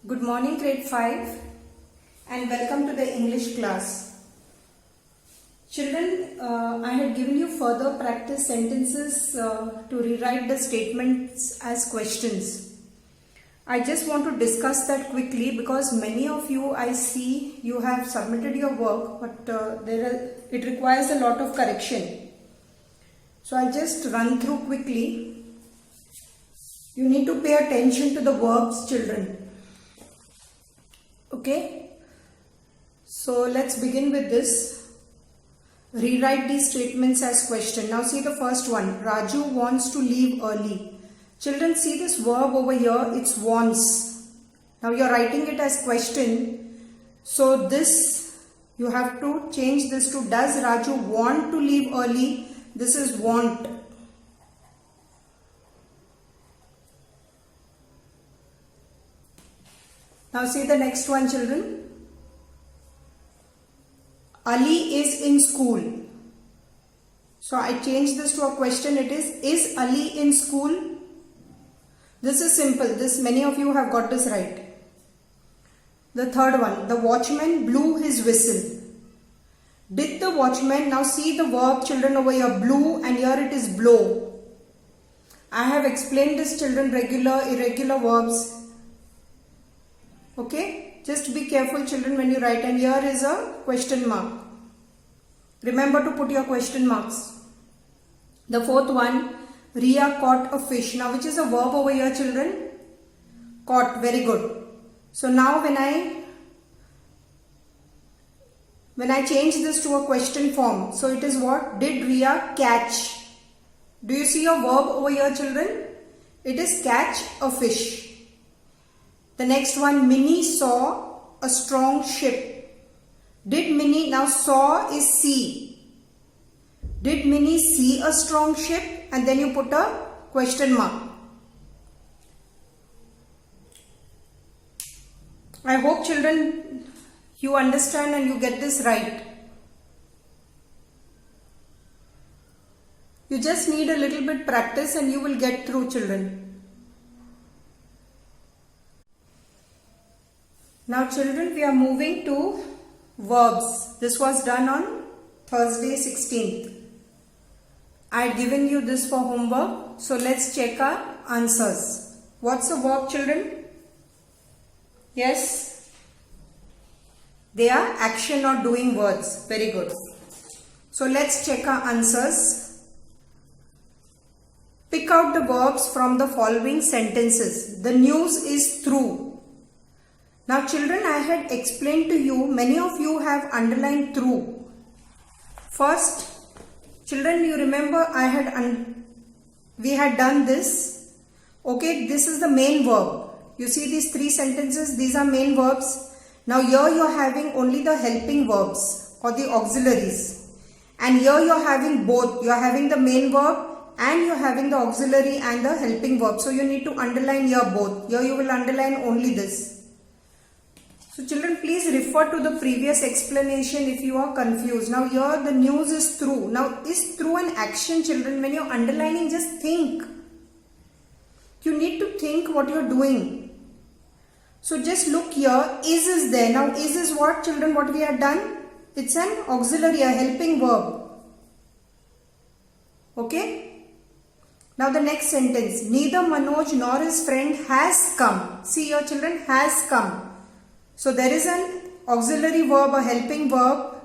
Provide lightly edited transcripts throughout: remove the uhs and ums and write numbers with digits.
Good morning, grade 5, and welcome to the English class. Children, I had given you further practice sentences to rewrite the statements as questions. I just want to discuss that quickly because many of you, I see you have submitted your work, but it requires a lot of correction. So I'll just run through quickly. You need to pay attention to the verbs, children. Okay, so let's begin with this. Rewrite these statements as question. Now see the first one. Raju wants to leave early. Children, see this verb over here, it's wants. Now you're writing it as question. So this, you have to change this to does Raju want to leave early? This is want. Now see the next one, children. Ali is in school. So I changed this to a question. It is Ali in school? This is simple. This many of you have got this right. The third one. The watchman blew his whistle. Did the watchman, now see the verb, children, over here, blew, and here it is blow. I have explained this, children, regular, irregular verbs. Okay, just be careful, children, when you write, and here is a question mark. Remember to put your question marks. The fourth one, Ria caught a fish. Now which is a verb over here, children? Caught, very good. So now when I change this to a question form, so it is what? Did Ria catch? Do you see a verb over here, children? It is catch a fish. The next one, Minnie saw a strong ship. Did Minnie, now saw is see. Did Minnie see a strong ship? And then you put a question mark. I hope, children, you understand and you get this right. You just need a little bit practice and you will get through, children. Now children, we are moving to verbs. This was done on Thursday 16th. I had given you this for homework. So let's check our answers. What's a verb, children? Yes? They are action or doing words. Very good. So let's check our answers. Pick out the verbs from the following sentences. The news is through. Now children, I had explained to you, many of you have underlined through. First, children, you remember we had done this. Okay, this is the main verb. You see these three sentences, these are main verbs. Now here you are having only the helping verbs or the auxiliaries. And here you are having both. You are having the main verb and you are having the auxiliary and the helping verb. So you need to underline here both. Here you will underline only this. So children, please refer to the previous explanation if you are confused. Now here the news is through. Now is through an action, children. When you are underlining, just think. You need to think what you are doing. So just look here, is there. Now is what, children, what we have done? It's an auxiliary, a helping verb. Okay. Now the next sentence. Neither Manoj nor his friend has come. See here, children, has come. So there is an auxiliary verb, a helping verb,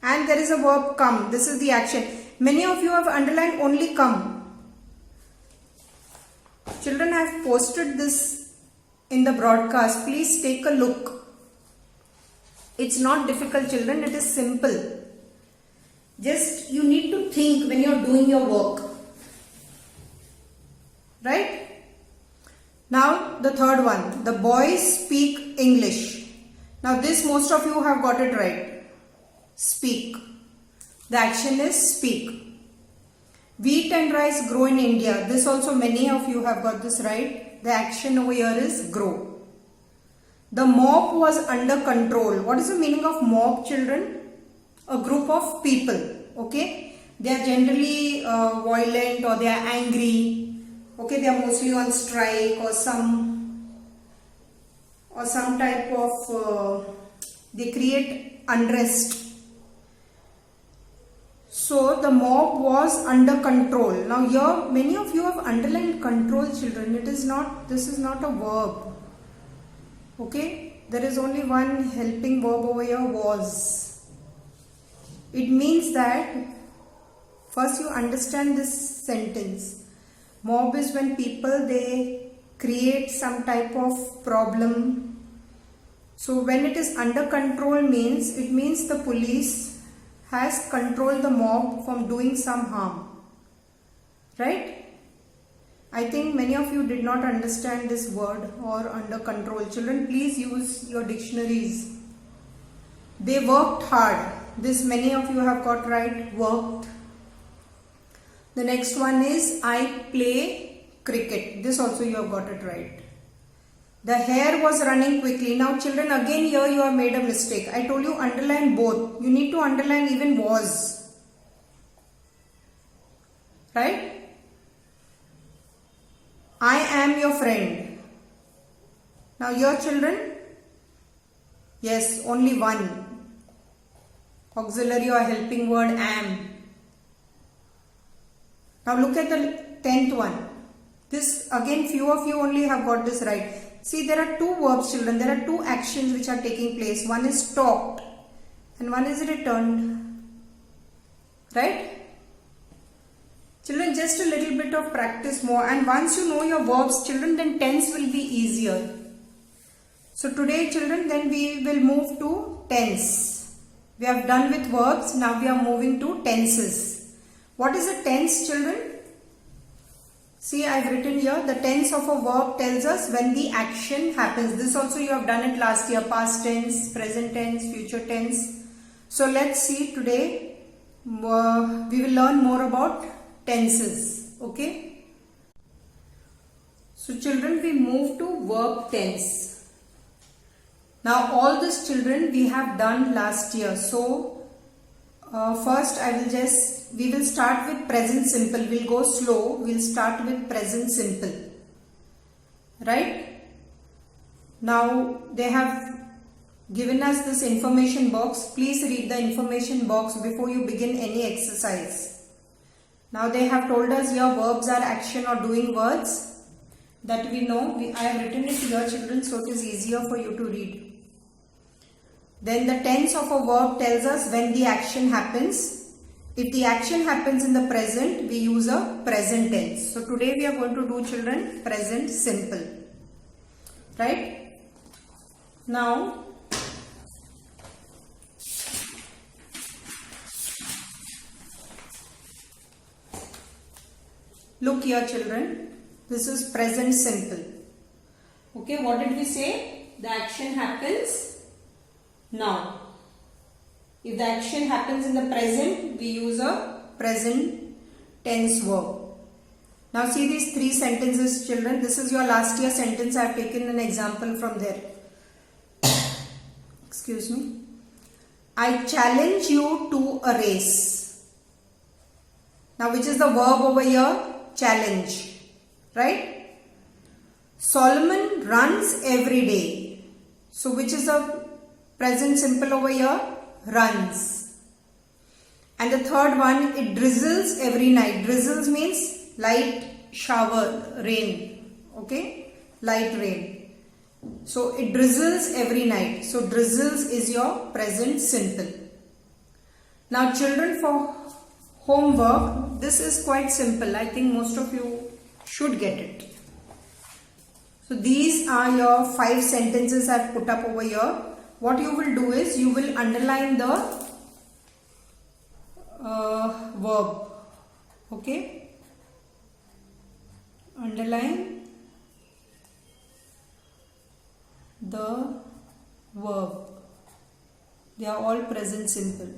and there is a verb come. This is the action. Many of you have underlined only come. Children, I have posted this in the broadcast. Please take a look. It's not difficult, children. It is simple. Just you need to think when you are doing your work. Right? Now the third one, the boys speak English. Now this most of you have got it right. Speak. The action is speak. Wheat and rice grow in India. This also many of you have got this right. The action over here is grow. The mob was under control. What is the meaning of mob, children? A group of people. Okay. They are generally violent or they are angry. Okay, they are mostly on strike or or some type of they create unrest. So the mob was under control. Now here many of you have underlined control, children. This is not a verb. Okay, there is only one helping verb over here, was. It means that first you understand this sentence. Mob is when people, they create some type of problem. So when it is under control it means the police has controlled the mob from doing some harm. Right? I think many of you did not understand this word or under control. Children, please use your dictionaries. They worked hard. This many of you have got right, worked. The next one is I play cricket. This also you have got it right. The hare was running quickly. Now children, again here you have made a mistake. I told you underline both. You need to underline even was. Right? I am your friend. Now here children, yes, only one. Auxiliary or helping word am. Now look at the 10th one. This again few of you only have got this right. See, there are two verbs, children. There are two actions which are taking place. One is talked and one is returned. Right? Children, just a little bit of practice more, and once you know your verbs, children, then tense will be easier. So today, children, then we will move to tense. We have done with verbs. Now we are moving to tenses. What is a tense, children? See, I have written here, the tense of a verb tells us when the action happens. This also you have done it last year. Past tense, present tense, future tense. So let's see today, we will learn more about tenses. Okay. So children, we move to verb tense. Now all this, children, we have done last year. So first we will start with present simple. We'll go slow. We'll start with present simple. Right? Now they have given us this information box. Please read the information box before you begin any exercise. Now they have told us here verbs are action or doing words. That we know. I have written it here, children, so it is easier for you to read. Then the tense of a verb tells us when the action happens. If the action happens in the present, we use a present tense. So today we are going to do, children, present simple. Right? Now, look here, children. This is present simple. Okay, what did we say? The action happens now. If the action happens in the present, we use a present tense verb. Now see these three sentences, children. This is your last year sentence. I have taken an example from there. Excuse me. I challenge you to a race. Now which is the verb over here? Challenge. Right? Solomon runs every day. So which is the present simple over here? Runs. And the third one, it drizzles every night. Drizzles means light shower, rain. Okay? Light rain. So it drizzles every night. So drizzles is your present simple. Now children, for homework, this is quite simple. I think most of you should get it. So these are your 5 sentences I have put up over here. What you will do is you will underline the verb. Okay? Underline the verb. They are all present simple.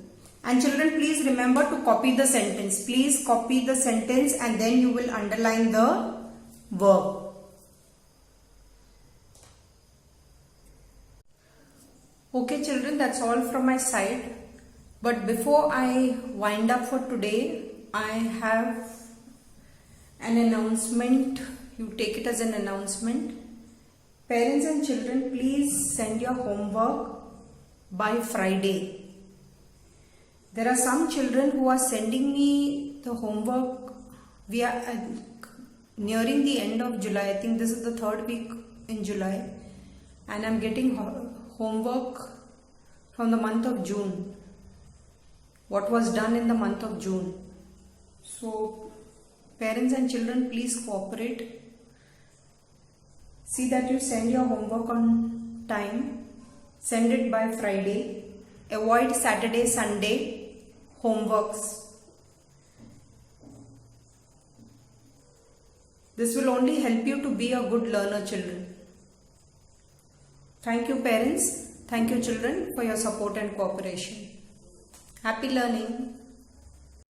And children, please remember to copy the sentence. Please copy the sentence and then you will underline the verb. Okay children, that's all from my side. But before I wind up for today, I have an announcement. You take it as an announcement. Parents and children, please send your homework by Friday. There are some children who are sending me the homework. We are nearing the end of July. I think this is the third week in July. And I'm getting homework from the month of June. What was done in the month of June. So, parents and children, please cooperate. See that you send your homework on time. Send it by Friday. Avoid Saturday, Sunday homeworks. This will only help you to be a good learner, children. Thank you, parents. Thank you, children, for your support and cooperation. Happy learning.